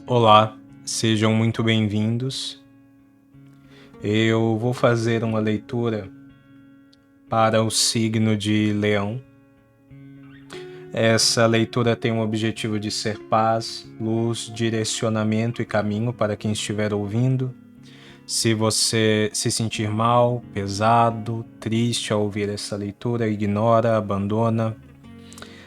Olá, sejam muito bem-vindos. Eu vou fazer uma leitura para o signo de Leão. Essa leitura tem o objetivo de ser paz, luz, direcionamento e caminho para quem estiver ouvindo. Se você se sentir mal, pesado, triste ao ouvir essa leitura, ignora, abandona.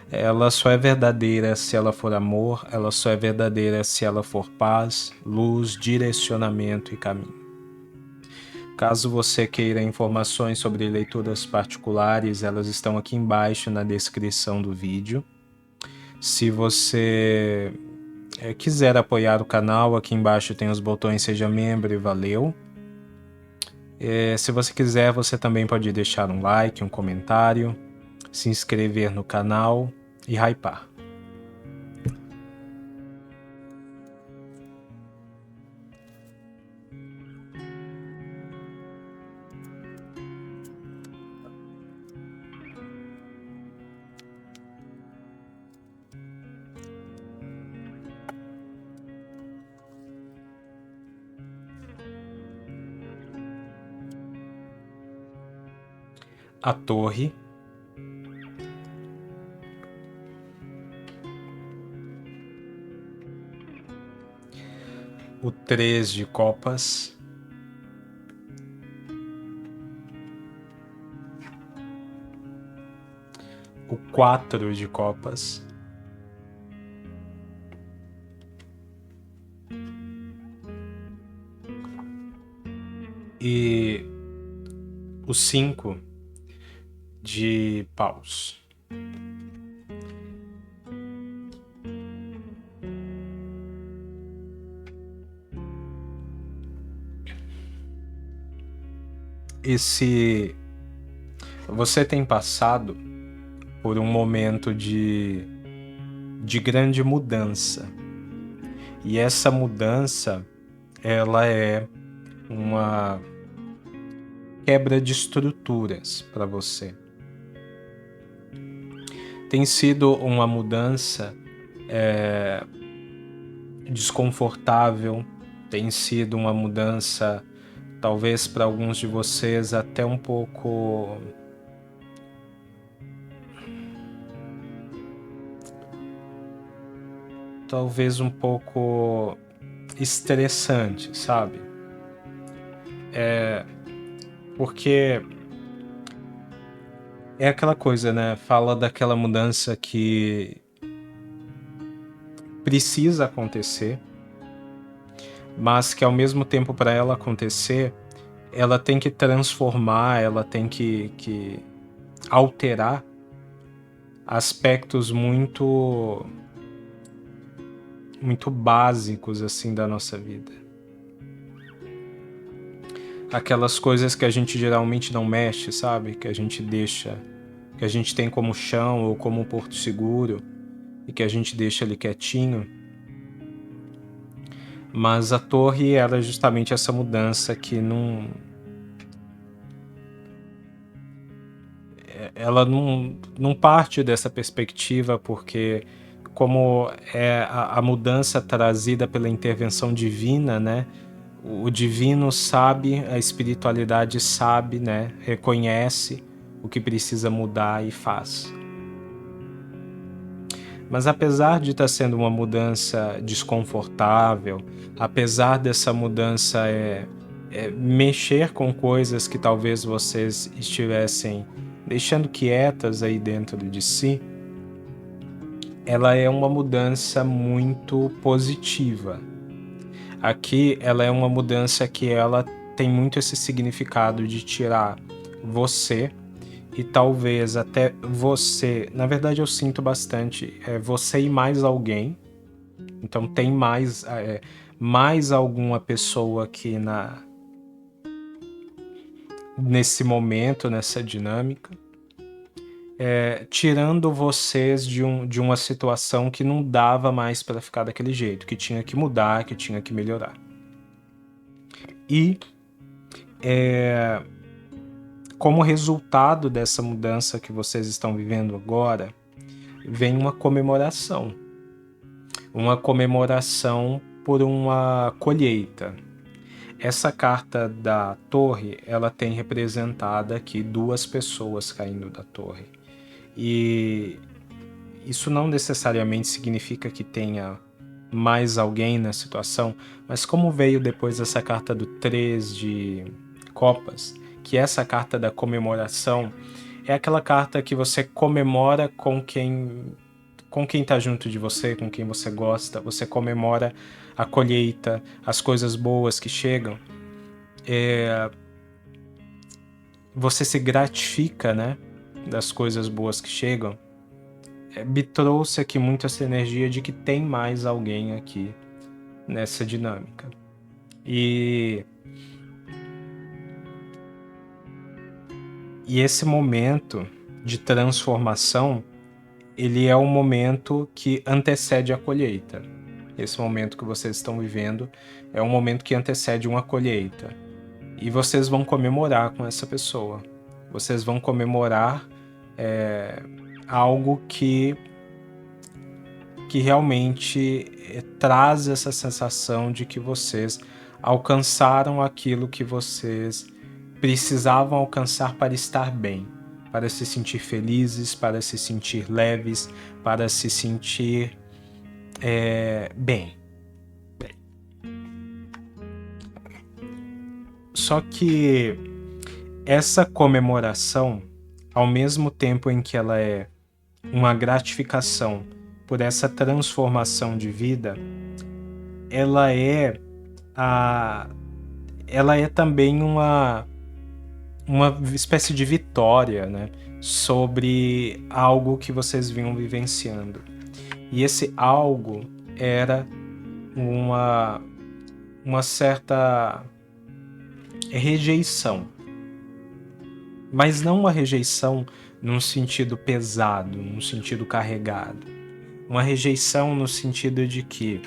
Ela só é verdadeira se ela for amor, ela só é verdadeira se ela for paz, luz, direcionamento e caminho. Caso você queira informações sobre leituras particulares, elas estão aqui embaixo na descrição do vídeo. Se você quiser apoiar o canal, aqui embaixo tem os botões Seja Membro e Valeu. Se você quiser, você também pode deixar um like, um comentário, se inscrever no canal e hypar. A Torre, o 3 de Copas, o 4 de Copas, e o 5 de Paus. Você tem passado por um momento de grande mudança. E essa mudança, ela é uma quebra de estruturas para você. Tem sido uma mudança desconfortável, tem sido uma mudança, talvez para alguns de vocês, até um pouco estressante, sabe? Porque é aquela coisa, né? Fala daquela mudança que precisa acontecer, mas que ao mesmo tempo, para ela acontecer, ela tem que transformar, ela tem que alterar aspectos muito básicos assim da nossa vida. Aquelas coisas que a gente geralmente não mexe, sabe? Que a gente deixa, que a gente tem como chão ou como um porto seguro e que a gente deixa ali quietinho. Mas a Torre era justamente essa mudança que ela não parte dessa perspectiva, porque como é a mudança trazida pela intervenção divina, né? O divino sabe, a espiritualidade sabe, né? Reconhece o que precisa mudar e faz. Mas apesar de estar sendo uma mudança desconfortável, apesar dessa mudança mexer com coisas que talvez vocês estivessem deixando quietas aí dentro de si, ela é uma mudança muito positiva. Aqui ela é uma mudança que ela tem muito esse significado de tirar você e talvez até você, na verdade eu sinto bastante, você e mais alguém, então tem mais alguma pessoa aqui nesse momento, nessa dinâmica, tirando vocês de uma situação que não dava mais para ficar daquele jeito, que tinha que mudar, que tinha que melhorar. E como resultado dessa mudança que vocês estão vivendo agora, vem uma comemoração por uma colheita. Essa carta da torre, ela tem representada aqui 2 pessoas caindo da torre. E isso não necessariamente significa que tenha mais alguém na situação, mas como veio depois essa carta do 3 de copas, que essa carta da comemoração é aquela carta que você comemora com quem tá junto de você, com quem você gosta, você comemora a colheita, as coisas boas que chegam, você se gratifica, né, das coisas boas que chegam. Me trouxe aqui muito essa energia de que tem mais alguém aqui nessa dinâmica. E esse momento de transformação, ele é o momento que antecede a colheita. Esse momento que vocês estão vivendo é um momento que antecede uma colheita. E vocês vão comemorar com essa pessoa. Vocês vão comemorar algo que realmente traz essa sensação de que vocês alcançaram aquilo que vocês precisavam alcançar para estar bem, para se sentir felizes, para se sentir leves, para se sentir bem. Só que essa comemoração, ao mesmo tempo em que ela é uma gratificação por essa transformação de vida, ela é também uma espécie de vitória, né, sobre algo que vocês vinham vivenciando. E esse algo era uma certa rejeição, mas não uma rejeição num sentido pesado, num sentido carregado. Uma rejeição no sentido de que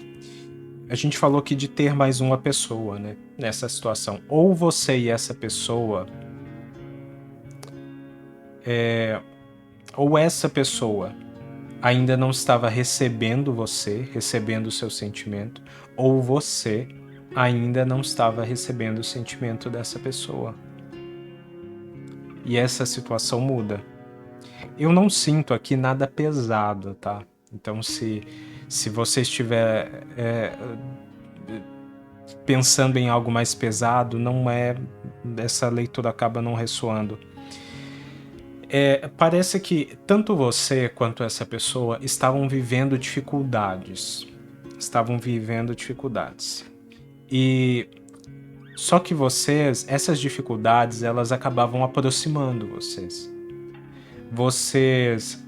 a gente falou aqui de ter mais uma pessoa, né, nessa situação. Ou você e essa pessoa, ou essa pessoa ainda não estava recebendo você, recebendo o seu sentimento, ou você ainda não estava recebendo o sentimento dessa pessoa. E essa situação muda. Eu não sinto aqui nada pesado, tá? Então, se você estiver pensando em algo mais pesado, essa leitura acaba não ressoando. Parece que tanto você quanto essa pessoa estavam vivendo dificuldades. E só que essas dificuldades, elas acabavam aproximando vocês. Vocês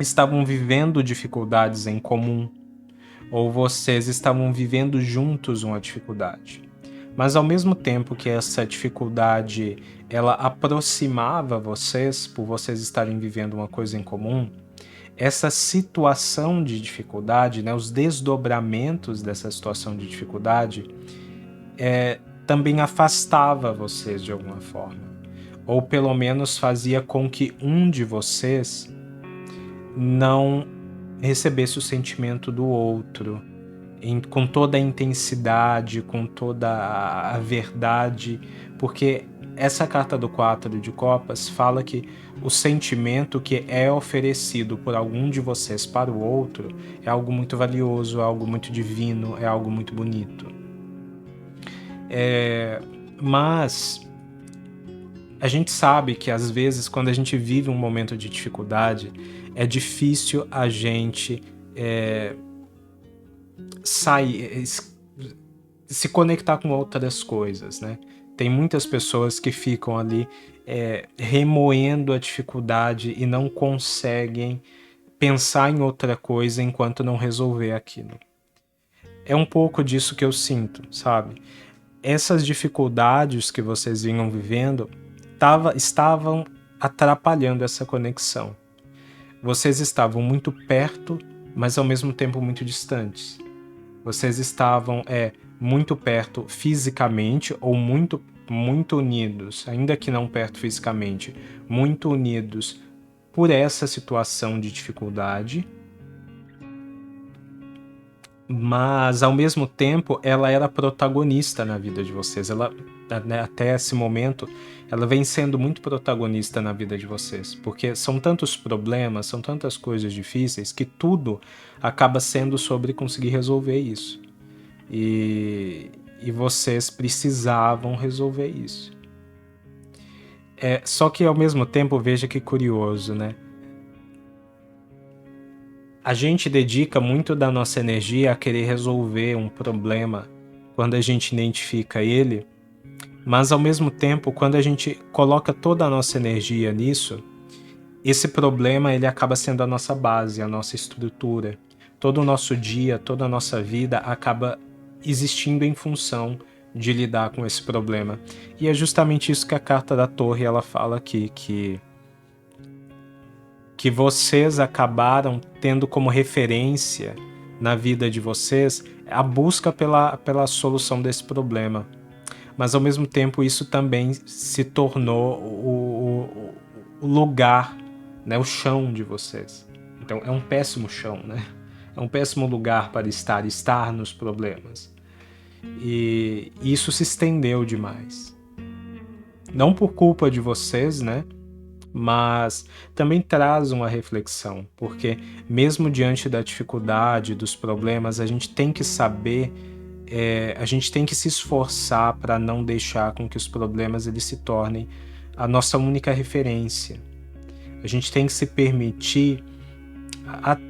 estavam vivendo dificuldades em comum, ou vocês estavam vivendo juntos uma dificuldade. Mas ao mesmo tempo que essa dificuldade ela aproximava vocês, por vocês estarem vivendo uma coisa em comum, essa situação de dificuldade, né, os desdobramentos dessa situação de dificuldade, também afastava vocês de alguma forma. Ou pelo menos fazia com que um de vocês não recebesse o sentimento do outro com toda a intensidade, com toda a verdade, porque essa carta do 4 de copas fala que o sentimento que é oferecido por algum de vocês para o outro é algo muito valioso, é algo muito divino, é algo muito bonito. Mas a gente sabe que às vezes quando a gente vive um momento de dificuldade, é difícil a gente se conectar com outras coisas, né? Tem muitas pessoas que ficam ali remoendo a dificuldade e não conseguem pensar em outra coisa enquanto não resolver aquilo. É um pouco disso que eu sinto, sabe? Essas dificuldades que vocês vinham vivendo estavam atrapalhando essa conexão. Vocês estavam muito perto, mas ao mesmo tempo muito distantes. Vocês estavam muito perto fisicamente ou muito, muito unidos, ainda que não perto fisicamente, muito unidos por essa situação de dificuldade. mas ao mesmo tempo ela era protagonista na vida de vocês. Ela, né, até esse momento, ela vem sendo muito protagonista na vida de vocês, porque são tantos problemas, são tantas coisas difíceis que tudo acaba sendo sobre conseguir resolver isso. E vocês precisavam resolver isso. Só que ao mesmo tempo, veja que curioso, né? A gente dedica muito da nossa energia a querer resolver um problema quando a gente identifica ele, mas ao mesmo tempo, quando a gente coloca toda a nossa energia nisso, esse problema ele acaba sendo a nossa base, a nossa estrutura. Todo o nosso dia, toda a nossa vida acaba existindo em função de lidar com esse problema. E é justamente isso que a carta da Torre ela fala aqui, que vocês acabaram tendo como referência na vida de vocês a busca pela solução desse problema. Mas ao mesmo tempo isso também se tornou o lugar, né, o chão de vocês. Então é um péssimo chão, né? É um péssimo lugar para estar nos problemas. E isso se estendeu demais. Não por culpa de vocês, né? Mas também traz uma reflexão, porque mesmo diante da dificuldade, dos problemas, a gente tem que saber, a gente tem que se esforçar para não deixar com que os problemas eles se tornem a nossa única referência. A gente tem que se permitir,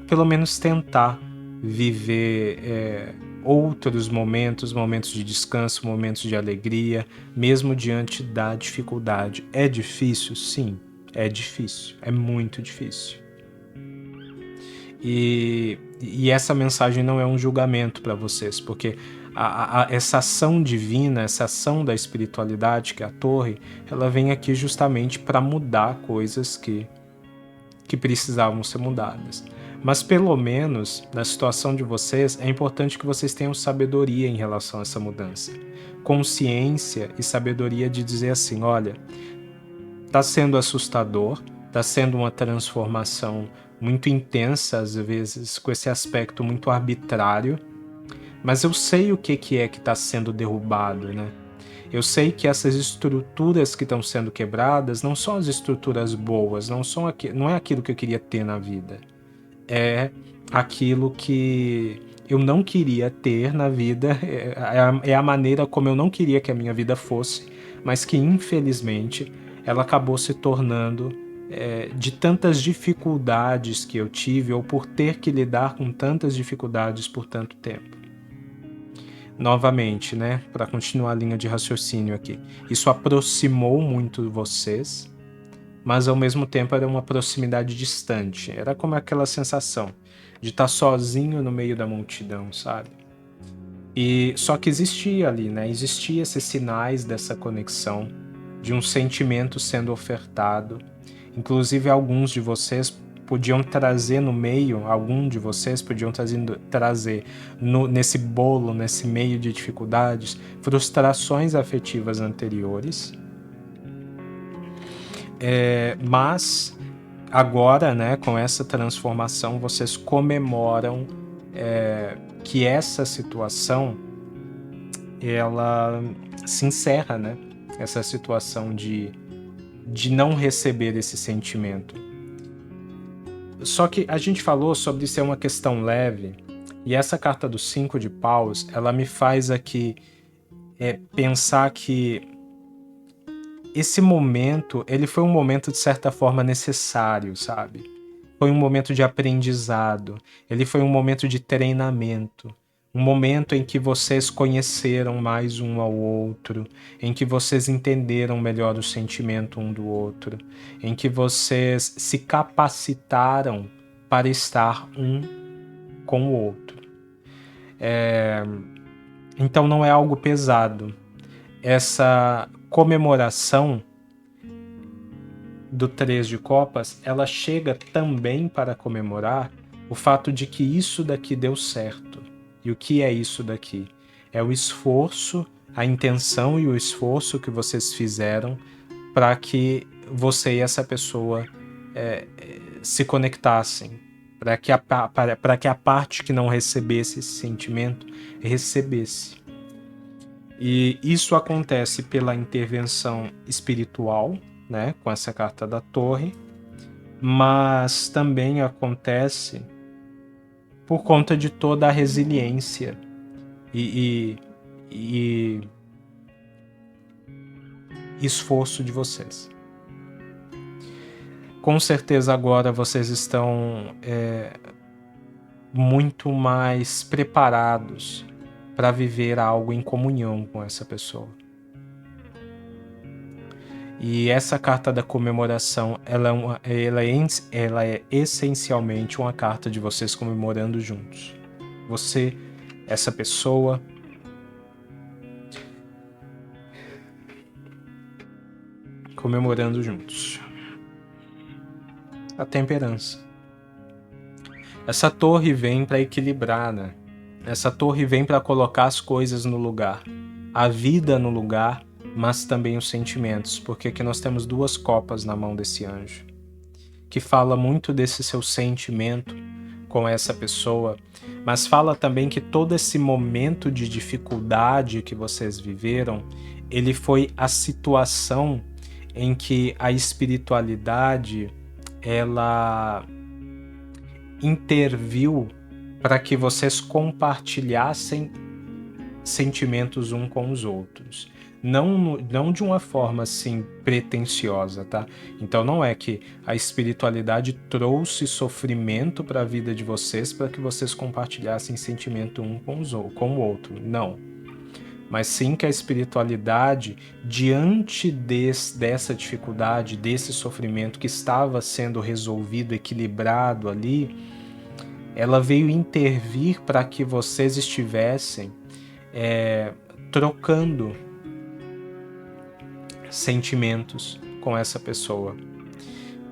pelo menos tentar viver outros momentos, momentos de descanso, momentos de alegria, mesmo diante da dificuldade. É difícil? Sim. É difícil, é muito difícil. E essa mensagem não é um julgamento para vocês, porque essa ação divina, essa ação da espiritualidade, que é a Torre, ela vem aqui justamente para mudar coisas que precisavam ser mudadas. Mas pelo menos, na situação de vocês, é importante que vocês tenham sabedoria em relação a essa mudança. Consciência e sabedoria de dizer assim, olha, está sendo assustador, está sendo uma transformação muito intensa, às vezes, com esse aspecto muito arbitrário, mas eu sei o que é que está sendo derrubado, né? Eu sei que essas estruturas que estão sendo quebradas não são as estruturas boas, não é aquilo que eu queria ter na vida. É aquilo que eu não queria ter na vida, é a maneira como eu não queria que a minha vida fosse, mas que infelizmente ela acabou se tornando de tantas dificuldades que eu tive, ou por ter que lidar com tantas dificuldades por tanto tempo. Novamente, né, para continuar a linha de raciocínio aqui, isso aproximou muito vocês, mas ao mesmo tempo era uma proximidade distante. Era como aquela sensação de estar sozinho no meio da multidão, sabe? E só que existia ali, né? Existia esses sinais dessa conexão, de um sentimento sendo ofertado. Inclusive alguns de vocês podiam trazer no meio, trazer nesse bolo, nesse meio de dificuldades, frustrações afetivas anteriores. Mas agora, né, com essa transformação, vocês comemoram que essa situação ela se encerra, né? Essa situação de não receber esse sentimento. Só que a gente falou sobre ser uma questão leve, e essa carta do 5 de paus, ela me faz aqui pensar que esse momento, ele foi um momento de certa forma necessário, sabe? Foi um momento de aprendizado, ele foi um momento de treinamento, um momento em que vocês conheceram mais um ao outro, em que vocês entenderam melhor o sentimento um do outro, em que vocês se capacitaram para estar um com o outro. Então não é algo pesado. Essa comemoração do 3 de copas, ela chega também para comemorar o fato de que isso daqui deu certo. E o que é isso daqui? É o esforço, a intenção e o esforço que vocês fizeram para que você e essa pessoa se conectassem, para que a parte que não recebesse esse sentimento recebesse. E isso acontece pela intervenção espiritual, né, com essa carta da Torre, mas também acontece por conta de toda a resiliência e esforço de vocês. Com certeza agora vocês estão muito mais preparados para viver algo em comunhão com essa pessoa. E essa carta da comemoração, ela é essencialmente uma carta de vocês comemorando juntos. Você, essa pessoa, comemorando juntos. A temperança. Essa torre vem para equilibrar, né? Essa torre vem para colocar as coisas no lugar. A vida no lugar, mas também os sentimentos, porque aqui nós temos duas copas na mão desse anjo, que fala muito desse seu sentimento com essa pessoa, mas fala também que todo esse momento de dificuldade que vocês viveram, ele foi a situação em que a espiritualidade, ela interviu para que vocês compartilhassem sentimentos uns com os outros. Não de uma forma assim pretensiosa, tá? Então não é que a espiritualidade trouxe sofrimento para a vida de vocês para que vocês compartilhassem sentimento um com o outro. Não. Mas sim que a espiritualidade, diante dessa dificuldade, desse sofrimento que estava sendo resolvido, equilibrado ali, ela veio intervir para que vocês estivessem trocando sentimentos com essa pessoa.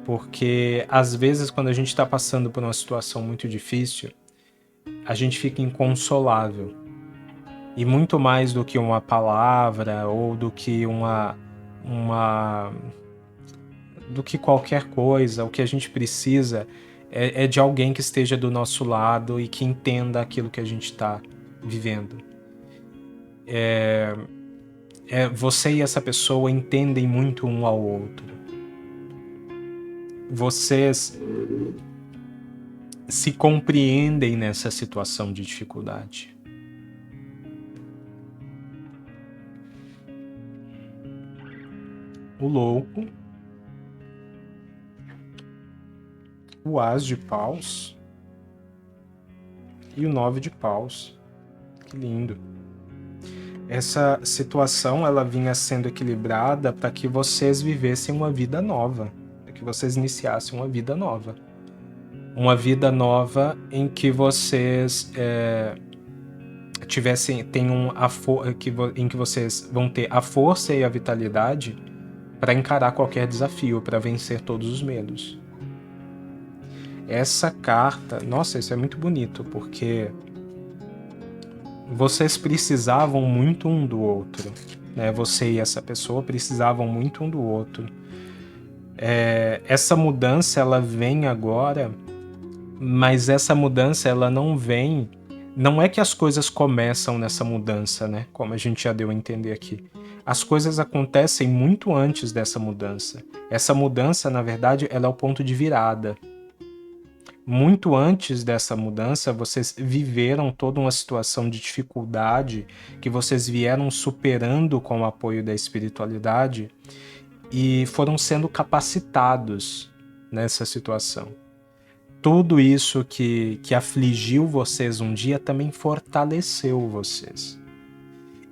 Porque às vezes quando a gente está passando por uma situação muito difícil, a gente fica inconsolável. E muito mais do que uma palavra ou do que do que qualquer coisa, o que a gente precisa é de alguém que esteja do nosso lado e que entenda aquilo que a gente está vivendo. Você e essa pessoa entendem muito um ao outro. Vocês se compreendem nessa situação de dificuldade. O louco, o as de paus e o 9 de paus. Que lindo. Essa situação, ela vinha sendo equilibrada para que vocês vivessem uma vida nova, para que vocês iniciassem uma vida nova. Uma vida nova em que vocês em que vocês vão ter a força e a vitalidade para encarar qualquer desafio, para vencer todos os medos. Essa carta, nossa, isso é muito bonito, porque vocês precisavam muito um do outro, né? Você e essa pessoa precisavam muito um do outro. Essa mudança, ela vem agora, mas essa mudança, ela não vem... Não é que as coisas começam nessa mudança, né? Como a gente já deu a entender aqui. As coisas acontecem muito antes dessa mudança. Essa mudança, na verdade, ela é o ponto de virada. Muito antes dessa mudança, vocês viveram toda uma situação de dificuldade que vocês vieram superando com o apoio da espiritualidade e foram sendo capacitados nessa situação. Tudo isso que afligiu vocês um dia também fortaleceu vocês.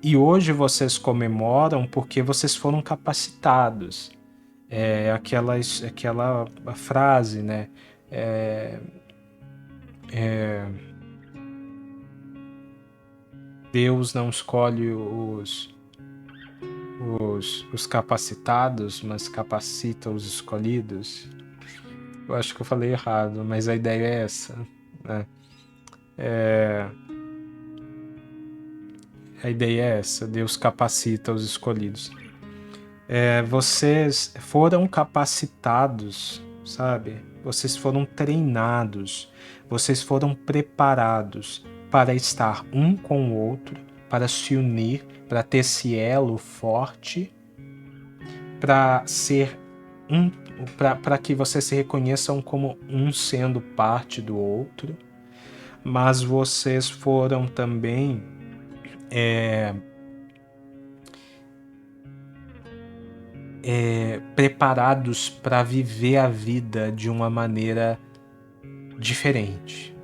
E hoje vocês comemoram porque vocês foram capacitados. Aquela frase, né? Deus não escolhe os capacitados, mas capacita os escolhidos. Eu acho que eu falei errado, mas a ideia é essa, né? A ideia é essa, Deus capacita os escolhidos. Vocês foram capacitados, sabe? vocês foram treinados, vocês foram preparados para estar um com o outro, para se unir, para ter esse elo forte, para ser para que vocês se reconheçam como um sendo parte do outro, mas vocês foram também preparados para viver a vida de uma maneira diferente,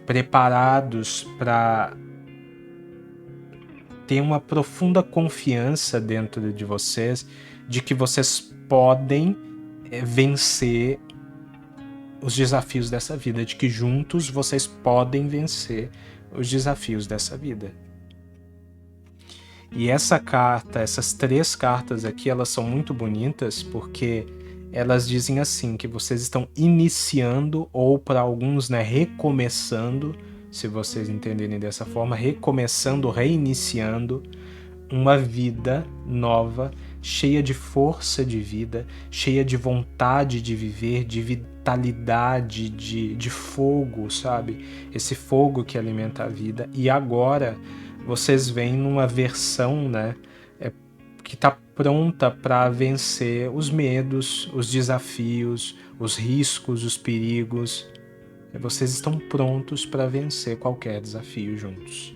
preparados para ter uma profunda confiança dentro de vocês de que vocês podem vencer os desafios dessa vida, de que juntos vocês podem vencer os desafios dessa vida. E essa carta, essas 3 cartas aqui, elas são muito bonitas porque elas dizem assim, que vocês estão iniciando, ou para alguns, né, recomeçando, se vocês entenderem dessa forma, recomeçando, reiniciando uma vida nova, cheia de força de vida, cheia de vontade de viver, de vitalidade, de fogo, sabe? Esse fogo que alimenta a vida. E agora vocês veem numa versão, né, que está pronta para vencer os medos, os desafios, os riscos, os perigos. Vocês estão prontos para vencer qualquer desafio juntos.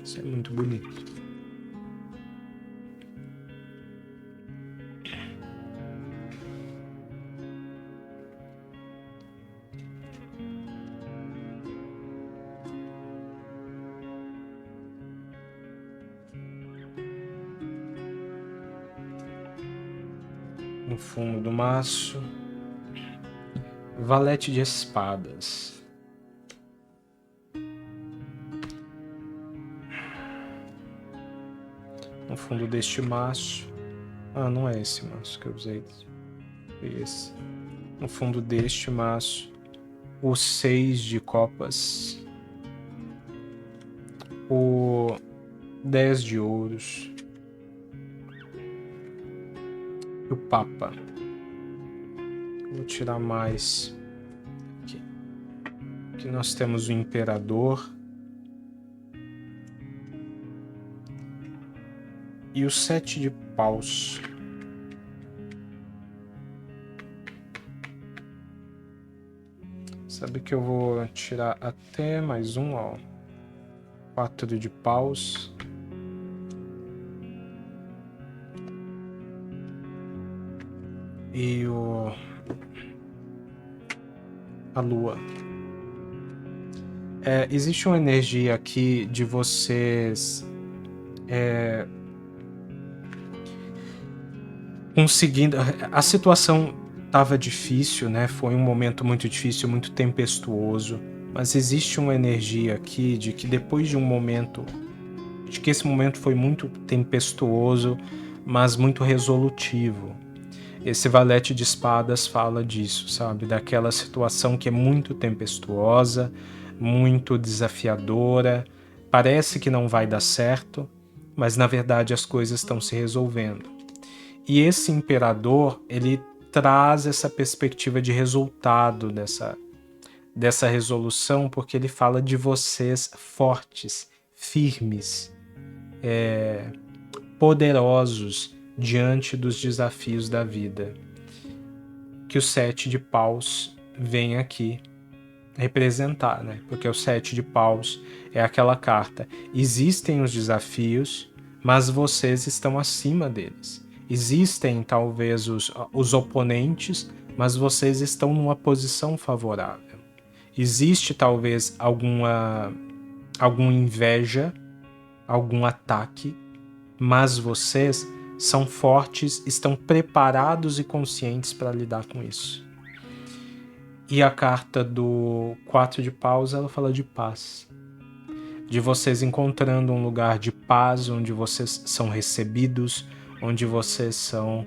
Isso é muito bonito. No fundo do maço, valete de espadas. No fundo deste maço, não é esse maço que eu usei, foi esse. No fundo deste maço, o 6 de copas, o 10 de ouros, e o Papa. Vou tirar mais aqui. Aqui nós temos o Imperador e o 7 de paus. Sabe que eu vou tirar até mais um, ó. 4 de paus. E a lua. Existe uma energia aqui de vocês conseguindo. A situação estava difícil, né? Foi um momento muito difícil, muito tempestuoso, mas existe uma energia aqui de que depois de um momento, de que esse momento foi muito tempestuoso, mas muito resolutivo. Esse valete de espadas fala disso, sabe? Daquela situação que é muito tempestuosa, muito desafiadora, parece que não vai dar certo, mas na verdade as coisas estão se resolvendo. E esse imperador, ele traz essa perspectiva de resultado dessa resolução, porque ele fala de vocês fortes, firmes, poderosos, diante dos desafios da vida. Que o 7 de paus vem aqui representar, né? Porque o 7 de paus é aquela carta. Existem os desafios, mas vocês estão acima deles. Existem talvez os oponentes, mas vocês estão numa posição favorável. Existe talvez alguma inveja, algum ataque, mas vocês são fortes, estão preparados e conscientes para lidar com isso. E a carta do 4 de paus, ela fala de paz. De vocês encontrando um lugar de paz, onde vocês são recebidos, onde vocês são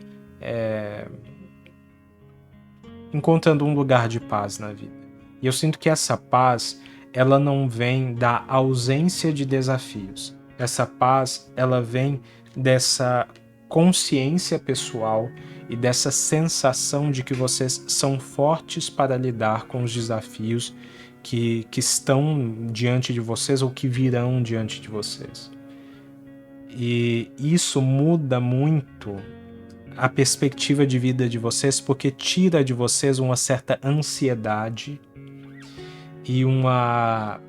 encontrando um lugar de paz na vida. E eu sinto que essa paz, ela não vem da ausência de desafios. Essa paz, ela vem dessa consciência pessoal e dessa sensação de que vocês são fortes para lidar com os desafios que estão diante de vocês ou que virão diante de vocês. E isso muda muito a perspectiva de vida de vocês, porque tira de vocês uma certa ansiedade e uma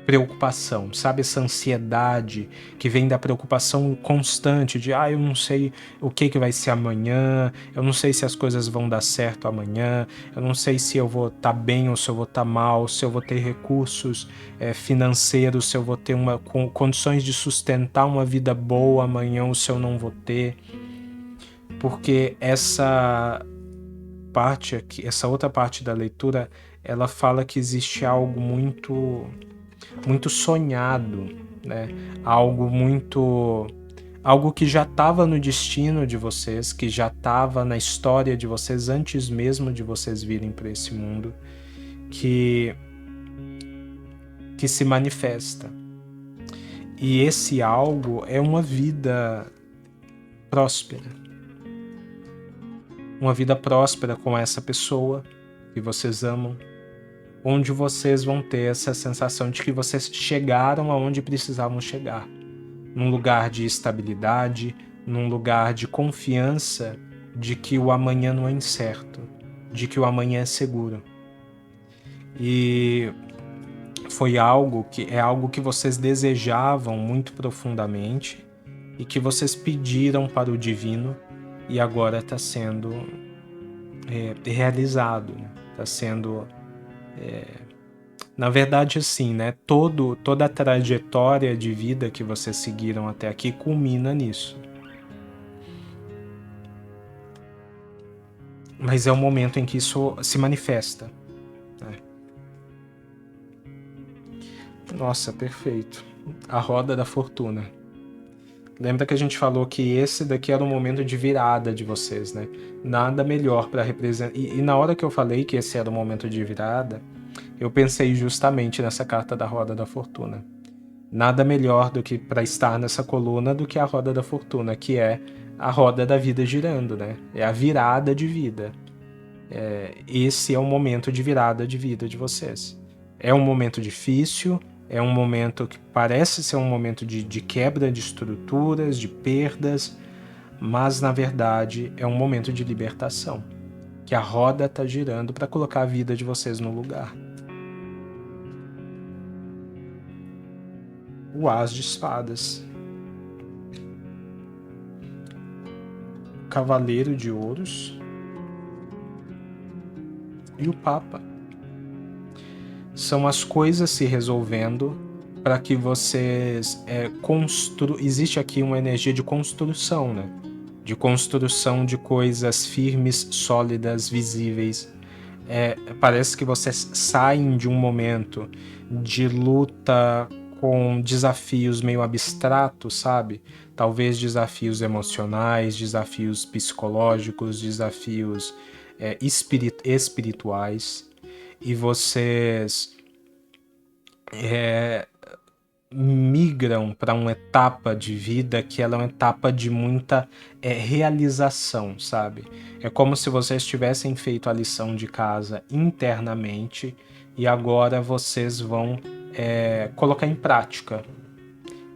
preocupação, sabe? Essa ansiedade que vem da preocupação constante de eu não sei o que vai ser amanhã, eu não sei se as coisas vão dar certo amanhã, eu não sei se eu vou estar bem ou se eu vou estar mal, se eu vou ter recursos financeiros, se eu vou ter condições de sustentar uma vida boa amanhã ou se eu não vou ter. Porque essa parte aqui, essa outra parte da leitura, ela fala que existe algo muito sonhado, né? Algo que já estava no destino de vocês, que já estava na história de vocês antes mesmo de vocês virem para esse mundo, que se manifesta. E esse algo é uma vida próspera. Uma vida próspera com essa pessoa que vocês amam, onde vocês vão ter essa sensação de que vocês chegaram aonde precisavam chegar, num lugar de estabilidade, num lugar de confiança de que o amanhã não é incerto, de que o amanhã é seguro. E foi algo que vocês desejavam muito profundamente e que vocês pediram para o divino e agora está sendo realizado, está sendo na verdade, assim, né? Toda a trajetória de vida que vocês seguiram até aqui culmina nisso. Mas é o momento em que isso se manifesta, né? Nossa, perfeito. A roda da fortuna. Lembra que a gente falou que esse daqui era o momento de virada de vocês, né? Nada melhor para representar. E na hora que eu falei que esse era o momento de virada, eu pensei justamente nessa carta da Roda da Fortuna. Nada melhor do que para estar nessa coluna do que a Roda da Fortuna, que é a roda da vida girando, né? É a virada de vida. Esse é o momento de virada de vida de vocês. É um momento difícil, é um momento que parece ser um momento de quebra de estruturas, de perdas, mas na verdade é um momento de libertação, que a roda está girando para colocar a vida de vocês no lugar. O As de Espadas, o Cavaleiro de Ouros e o Papa. São as coisas se resolvendo para que vocês existe aqui uma energia de construção, né? De construção de coisas firmes, sólidas, visíveis. Parece que vocês saem de um momento de luta com desafios meio abstratos, sabe? Talvez desafios emocionais, desafios psicológicos, desafios espirituais. E vocês migram para uma etapa de vida que ela é uma etapa de muita realização, sabe? É como se vocês tivessem feito a lição de casa internamente e agora vocês vão colocar em prática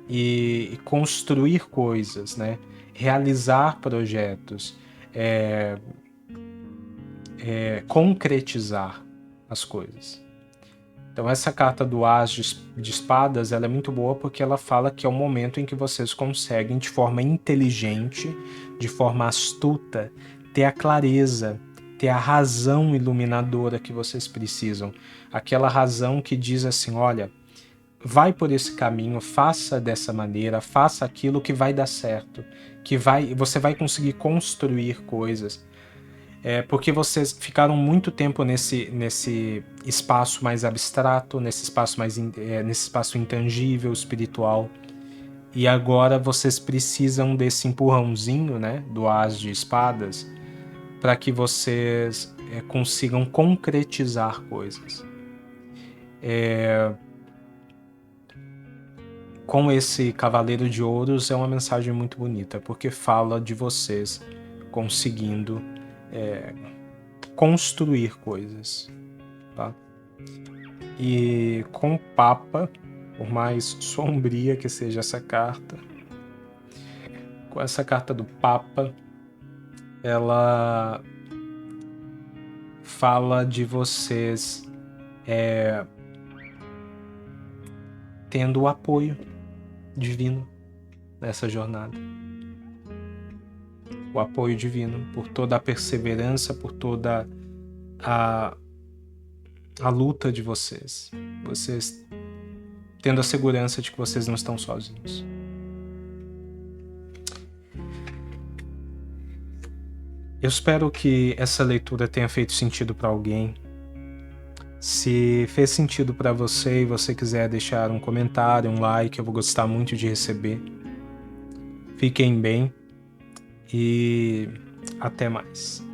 e construir coisas, né? Realizar projetos, concretizar as coisas. Então essa carta do As de Espadas, ela é muito boa porque ela fala que é o momento em que vocês conseguem, de forma inteligente, de forma astuta, ter a clareza, ter a razão iluminadora que vocês precisam. Aquela razão que diz assim, olha, vai por esse caminho, faça dessa maneira, faça aquilo que vai dar certo, você vai conseguir construir coisas. Porque vocês ficaram muito tempo nesse espaço mais abstrato, nesse espaço intangível, espiritual, e agora vocês precisam desse empurrãozinho, né, do As de Espadas, para que vocês consigam concretizar coisas. Com esse Cavaleiro de Ouros é uma mensagem muito bonita, porque fala de vocês conseguindo construir coisas, tá? E com o Papa, por mais sombria que seja essa carta, com essa carta do Papa, ela fala de vocês tendo o apoio divino nessa jornada. O apoio divino por toda a perseverança, por toda a luta de vocês. Vocês tendo a segurança de que vocês não estão sozinhos. Eu espero que essa leitura tenha feito sentido para alguém. Se fez sentido para você e você quiser deixar um comentário, um like, eu vou gostar muito de receber. Fiquem bem e até mais.